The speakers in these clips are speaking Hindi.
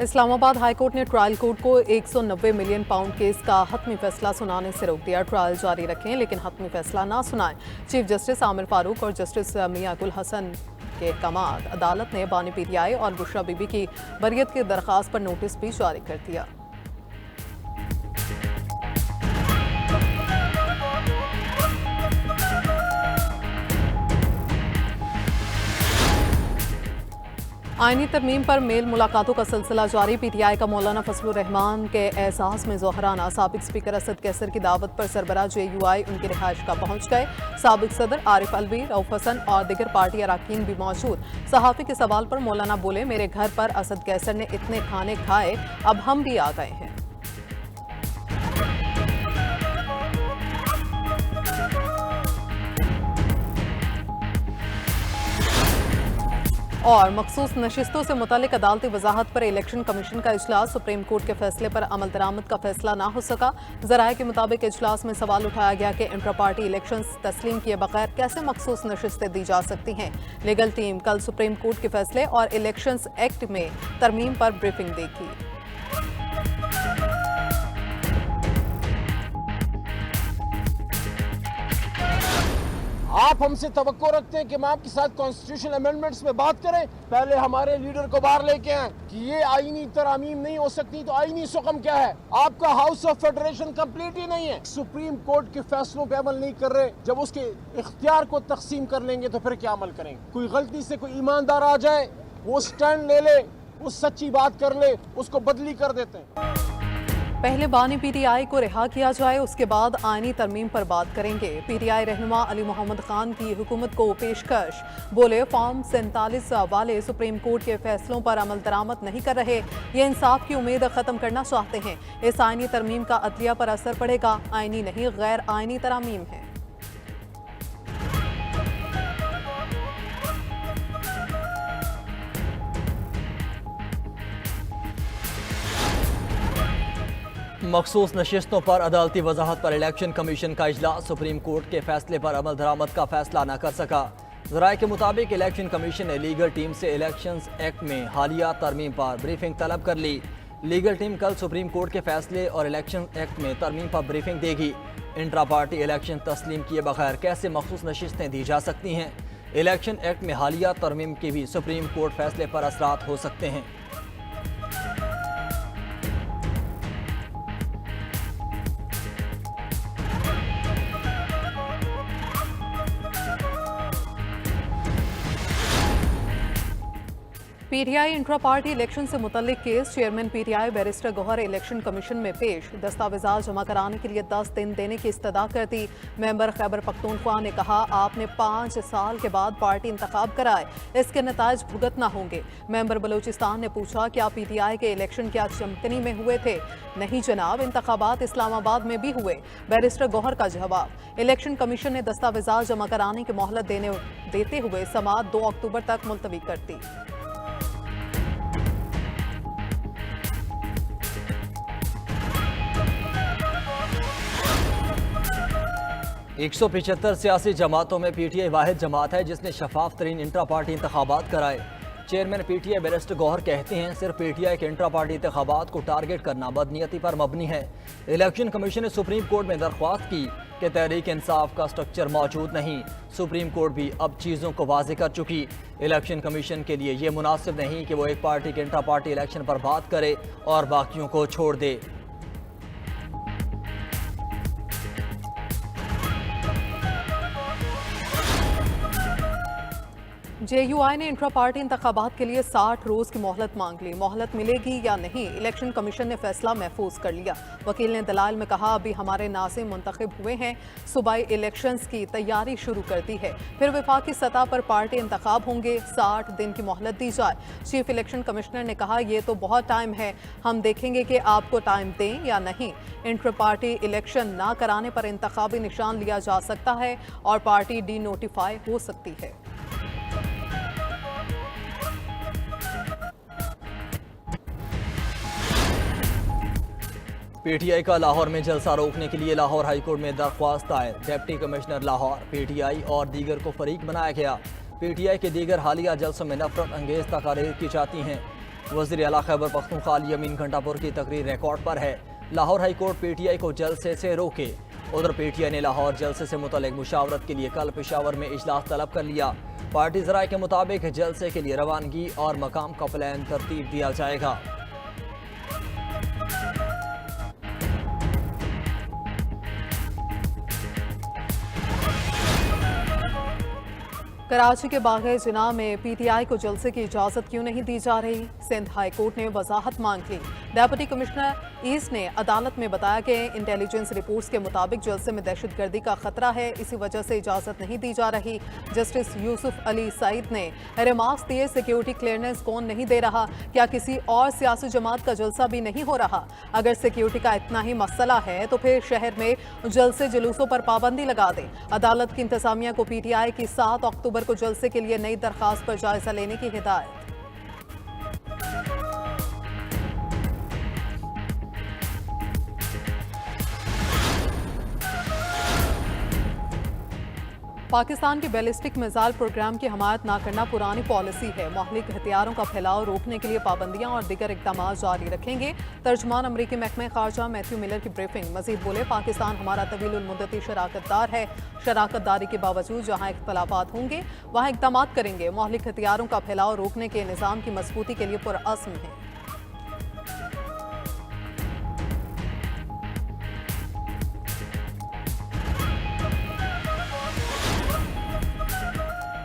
इस्लामाबाद हाईकोर्ट ने ट्रायल कोर्ट को 190 मिलियन पाउंड केस का हतमी फैसला सुनाने से रोक दिया। ट्रायल जारी रखें लेकिन हतमी फैसला ना सुनाएं। चीफ जस्टिस आमिर फारूक और जस्टिस मियां गुल हसन के अहकामात अदालत ने बानी पीटीआई और बुशरा बीबी की बरियत की दरखास्त पर नोटिस भी जारी कर दिया। आईनी तरमीम पर मेल मुलाकातों का सिलसिला जारी। पीटीआई का मौलाना फजलुर रहमान के एहसास में जोहराना। साबिक स्पीकर असद कैसर की दावत पर सरबराह JUI उनकी रिहाइश का पहुंच गए। साबिक सदर आरिफ अलवी, रऊफ हसन और दीगर पार्टी अरकान भी मौजूद। सहाफ़ी के सवाल पर मौलाना बोले, मेरे घर पर असद कैसर ने इतने खाने खाए, अब हम भी आ गए हैं। और मखसूस नशिस्तों से मुतालिक अदालती वजाहत पर इलेक्शन कमीशन का इजलास। सुप्रीम कोर्ट के फैसले पर अमल दरामद का फैसला ना हो सका। जराये के मुताबिक इजलास में सवाल उठाया गया कि इंट्रा पार्टी इलेक्शंस तस्लीम किए बगैर कैसे मखसूस नशिस्तें दी जा सकती हैं। लीगल टीम कल सुप्रीम कोर्ट के फैसले और इलेक्शंस एक्ट में तरमीम पर ब्रीफिंग देगी। आप हमसे तवक्को रखते हैं कि हम आपके साथ कॉन्स्टिट्यूशन अमेंडमेंट्स में बात करें। पहले हमारे लीडर को बाहर लेके आए कि ये आईनी तरमीम नहीं हो सकती, तो आईनी सुकम क्या है? आपका हाउस ऑफ फेडरेशन कंप्लीट ही नहीं है। सुप्रीम कोर्ट के फैसलों पे अमल नहीं कर रहे, जब उसके इख्तियार को तकसीम कर लेंगे तो फिर क्या अमल करेंगे? कोई गलती से कोई ईमानदार आ जाए, वो स्टैंड ले ले, वो सच्ची बात कर ले, उसको बदली कर देते हैं। पहले बानी पीटीआई को रिहा किया जाए, उसके बाद आईनी तरमीम पर बात करेंगे। पीटीआई रहनुमा अली मोहम्मद खान की हुकूमत को पेशकश। बोले, फॉर्म 47 वाले सुप्रीम कोर्ट के फैसलों पर अमल दरामद नहीं कर रहे, ये इंसाफ की उम्मीद खत्म करना चाहते हैं। इस आईनी तरमीम का अदलिया पर असर पड़ेगा। आईनी नहीं, गैर आईनी तरमीम है। मखसूस नशिस्तों पर अदालती वजाहत पर इलेक्शन कमीशन का इजलास। सुप्रीम कोर्ट के फैसले पर अमल दरामद का फैसला न कर सका। ज़राए के मुताबिक इलेक्शन कमीशन ने लीगल टीम से इलेक्शंस एक्ट में हालिया तरमीम पर ब्रीफिंग तलब कर ली। लीगल टीम कल सुप्रीम कोर्ट के फैसले और इलेक्शन एक्ट में तरमीम पर ब्रीफिंग देगी। इंट्रा पार्टी इलेक्शन तस्लीम किए बगैर कैसे मखसूस नशिस्तें दी जा सकती हैं? इलेक्शन एक्ट में हालिया तरमीम के भी सुप्रीम कोर्ट फैसले पर असरात हो सकते हैं। पीटीआई इंट्रा पार्टी इलेक्शन से मुतल्लिक case. Chairman PTI barrister Gauhar election commission में पेश। दस्तावेजात जमा कराने के लिए 10 दिन देने की इस्तदा कर दी। मेंबर खैबर पख्तूनख्वा ने कहा, आपने 5 साल के बाद पार्टी इंतखाब कराए, इसके नताइज भुगतना होंगे। मेंबर बलूचिस्तान ने पूछा, क्या पीटीआई के इलेक्शन क्या चमकनी में हुए थे? नहीं जनाब, इंतखाबात इस्लामाबाद में भी हुए। बैरिस्टर गौहर का जवाब, इलेक्शन कमीशन ने दस्तावेजात जमा कराने की मोहलत देते हुए समाअत 2 अक्टूबर तक मुलतवी कर दी। 175 सियासी जमातों में पीटीआई वाहिद जमात है जिसने शफाफ तरीन इंट्रा पार्टी इंतखाबात कराए। चेयरमैन पीटीआई बैरिस्टर गौहर कहते हैं, सिर्फ पीटीआई के इंट्रा पार्टी इंतखाबात को टारगेट करना बदनीयती पर मबनी है। इलेक्शन कमीशन ने सुप्रीम कोर्ट में दरख्वास्त की कि तहरीक इंसाफ का स्ट्रक्चर मौजूद नहीं। सुप्रीम कोर्ट भी अब चीज़ों को वाज़ेह कर चुकी। इलेक्शन कमीशन के लिए ये मुनासिब नहीं कि वो एक पार्टी के इंट्रा पार्टी इलेक्शन पर बात करे और बाकियों को छोड़ दे। JUI ने इंट्रा पार्टी इंतखाबात के लिए 60 रोज की मोहलत मांग ली। मोहलत मिलेगी या नहीं, इलेक्शन कमीशन ने फैसला महफूज कर लिया। वकील ने दलाल में कहा, अभी हमारे नाज़िम मुंतखब हुए हैं, सूबाई इलेक्शंस की तैयारी शुरू कर दी है, फिर वफाकी सतह पर पार्टी इंतखाब होंगे। 60 दिन की मोहलत दी जाए। चीफ इलेक्शन कमिश्नर ने कहा, ये तो बहुत टाइम है, हम देखेंगे कि आपको टाइम दें या नहीं। इंट्रा पार्टी इलेक्शन ना कराने पर इंतखाबी निशान लिया जा सकता है और पार्टी डी नोटिफाई हो सकती है। पीटीआई का लाहौर में जलसा रोकने के लिए लाहौर हाईकोर्ट में दरख्वास्त दायर। डिप्टी कमिश्नर लाहौर, पीटीआई और दीगर को फरीक बनाया गया। पीटीआई के दीगर हालिया जलसों में नफरत अंगेज तकारीर की जाती हैं। वज़ीर आला खैबर पख्तूनख्वा यमीन घंटापुर की तकरीर रिकॉर्ड पर है। लाहौर हाई कोर्ट पीटीआई को जलसे से रोके। उधर पीटीआई ने लाहौर जलसे से मुतल्लिक मुशावरत के लिए कल पेशावर में इजलास तलब कर लिया। पार्टी ज़राए के मुताबिक जलसे के लिए रवानगी और मकाम का प्लान तरतीब दिया जाएगा। कराची के बाग़े जिना में पीटीआई को जलसे की इजाज़त क्यों नहीं दी जा रही? सिंध हाई कोर्ट ने वजाहत मांग ली। डेप्यूटी कमिश्नर ईस्ट ने अदालत में बताया कि इंटेलिजेंस रिपोर्ट्स के मुताबिक जलसे में दहशतगर्दी का खतरा है, इसी वजह से इजाज़त नहीं दी जा रही। जस्टिस यूसुफ अली सईद ने रिमार्क्स दिए, सिक्योरिटी क्लियरेंस कौन नहीं दे रहा? क्या किसी और सियासी जमात का जलसा भी नहीं हो रहा? अगर सिक्योरिटी का इतना ही मसला है तो फिर शहर में जलसे जुलूसों पर पाबंदी लगा दें। अदालत की इंतजामिया को पीटीआई की 7 अक्टूबर को जलसे के लिए नई दरखास्त पर जायजा लेने की हिदायत। पाकिस्तान के बैलिस्टिक मिसाइल प्रोग्राम की हमायत न करना पुरानी पॉलिसी है। मुहलिक हथियारों का फैलाव रोकने के लिए पाबंदियां और दीगर इक़दाम जारी रखेंगे। तर्जुमान अमरीकी महकमे खारजा मैथ्यू मिलर की ब्रीफिंग। मजीद बोले, पाकिस्तान हमारा तवील मुद्दती शराकतदार है। शराकतदारी के बावजूद जहां इख्तलाफात होंगे वहां इक़दाम करेंगे। मुहलिक हथियारों का फैलाव रोकने के निज़ाम की मजबूती के लिए पुरअज़्म है।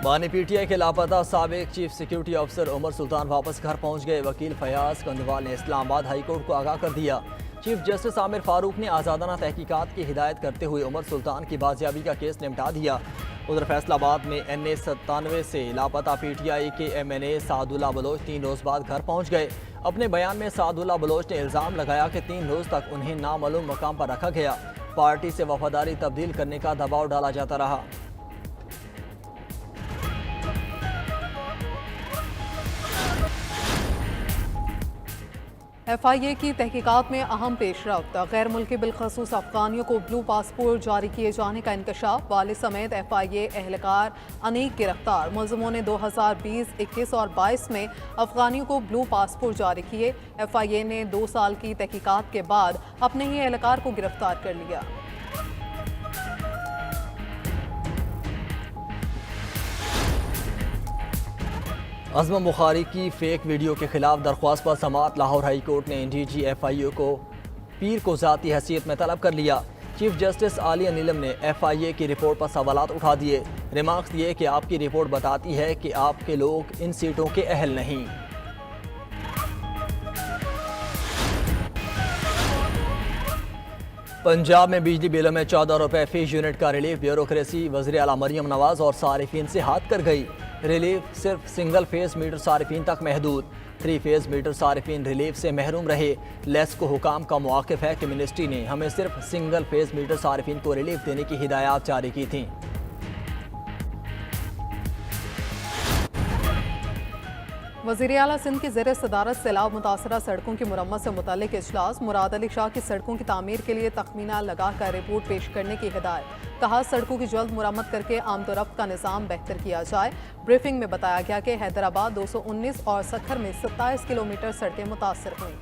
बानी पीटीआई के लापता साबिक चीफ सिक्योरिटी अफसर उमर सुल्तान वापस घर पहुंच गए। वकील फयाज कंदवाल ने इस्लामाबाद हाई कोर्ट को आगाह कर दिया। चीफ जस्टिस आमिर फारूक ने आज़ादाना तहकीकात की हिदायत करते हुए उमर सुल्तान की बाजियाबी का केस निपटा दिया। उधर फैसलाबाद में NA97 से लापता पीटीआई के MNA सादुल्ला बलोच 3 रोज़ बाद घर पहुंच गए। अपने बयान में सादुल्ला बलोच ने इल्ज़ाम लगाया कि 3 रोज़ तक उन्हें नामालूम मकाम पर रखा गया। पार्टी से वफादारी तब्दील करने का दबाव डाला जाता रहा। FIA की तहकीकात में अहम पेशरफ्त। गैर मुल्की बिलखसूस अफगानियों को ब्लू पासपोर्ट जारी किए जाने का इंकशाफ। वालिद समेत FIA एहलकार अनेक गिरफ्तार। मुलजमों ने 2020, 21 और 22 में अफगानियों को ब्लू पासपोर्ट जारी किए। FIA ने 2 साल की तहकीकात के बाद अपने ही एहलकार को गिरफ्तार कर लिया। अज़म बुखारी की फेक वीडियो के खिलाफ दरख्वास्त पर समाअत। लाहौर हाई कोर्ट ने DG FIA को पीर को ज़ाती हैसियत में तलब कर लिया। चीफ जस्टिस आलिया नीलम ने FIA की रिपोर्ट पर सवालात उठा दिए। रिमार्क्स दिए कि आपकी रिपोर्ट बताती है कि आपके लोग इन सीटों के अहल नहीं। पंजाब में बिजली बिलों में 14 रुपये फी यूनिट का रिलीफ। ब्यूरोक्रेसी वज़ीर आला मरियम नवाज और सारिफीन से हाथ कर गई। रिलीफ सिर्फ सिंगल फेज मीटर सारिफीन तक महदूद। 3 फेज मीटर सारिफीन रिलीफ से महरूम रहे। लेस को हुकाम का मौक़िफ़ है कि मिनिस्ट्री ने हमें सिर्फ सिंगल फेज मीटर सारिफीन को रिलीफ देने की हिदायत जारी की थी। वज़ीर आला सिंध की ज़ेर सदारत सैलाब मुतासरा सड़कों की मुरम्मत से मुताल्लिक इजलास। मुराद अली शाह की सड़कों की तामीर के लिए तखमीना लगाकर रिपोर्ट पेश करने की हिदायत। कहा, सड़कों की जल्द मुरम्मत करके आमदोरफ्त का निज़ाम बेहतर किया जाए। ब्रीफिंग में बताया गया कि हैदराबाद 219 और सखर में 27 किलोमीटर सड़कें मुतासर हुई।